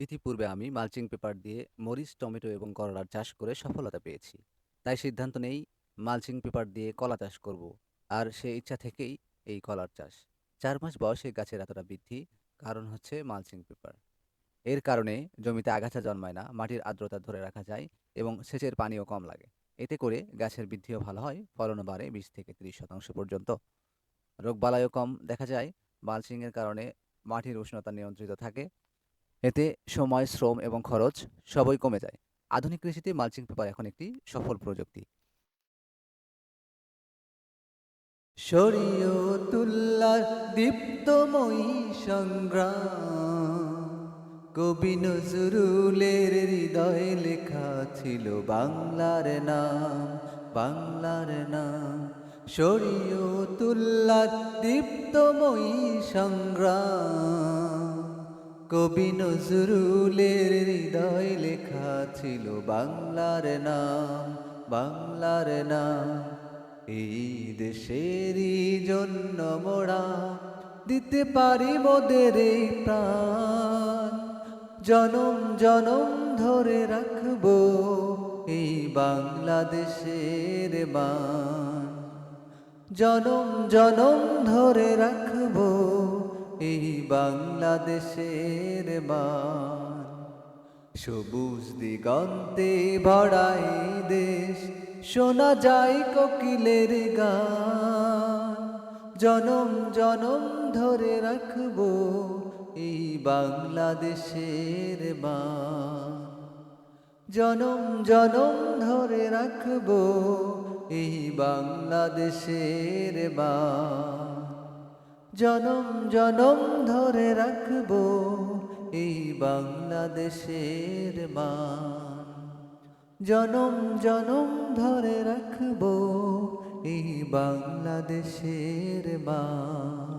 ইতিপূর্বে আমি mulching paper দিয়ে মরিচ, টমেটো এবং করলার চাষ করে সফলতা পেয়েছি। তাই সিদ্ধান্ত নেই মালচিং পেপার দিয়ে কলা চাষ করব। আর সে ইচ্ছা থেকেই এই কলার চাষ। ৪ মাস বয়সে গাছের এতটা বৃদ্ধি, কারণ হচ্ছে মালচিং পেপার। এর কারণে জমিতে আগাছা জন্মায় না, মাটির আর্দ্রতা ধরে রাখা যায় এবং সেচের পানিও কম লাগে। এতে করে গাছের বৃদ্ধিও ভালো হয়, ফলনও বাড়ে ২০-৩০% পর্যন্ত। রোগবালাইও কম দেখা যায়। মালচিংয়ের কারণে মাটির উষ্ণতা নিয়ন্ত্রিত থাকে। এতে সময়, শ্রম এবং খরচ সবই কমে যায়। আধুনিক কৃষিতে মালচিং পেপার এখন একটি সফল প্রযুক্তি। শরীয়তুল্লাহর দীপ্তময়ী সংগ্রাম, কবি নজরুলের হৃদয়ে লেখা ছিল বাংলার নাম, বাংলার নাম। শরীয়তুল্লাহর দীপ্তময়ী সংগ্রাম, কবি নজরুলের হৃদয়ে লেখা ছিল বাংলার নাম, বাংলার নাম। এই দেশেরই জন্য মোরা দিতে পারি মোদের এই প্রাণ, জনম জনম ধরে রাখবো এই বাংলাদেশের মান, জনম জনম ধরে রাখবো এই বাংলাদেশের মান। সবুজ দিগন্তে ভরা এই দেশ, শোনা যায় কোকিলের গান, জনম জনম ধরে রাখবো এই বাংলাদেশের মান, জনম জনম ধরে রাখবো এই বাংলাদেশের মান, জনম জনম ধরে রাখবো এই বাংলাদেশের মান, জনম জনম ধরে রাখবো এই বাংলাদেশের মান।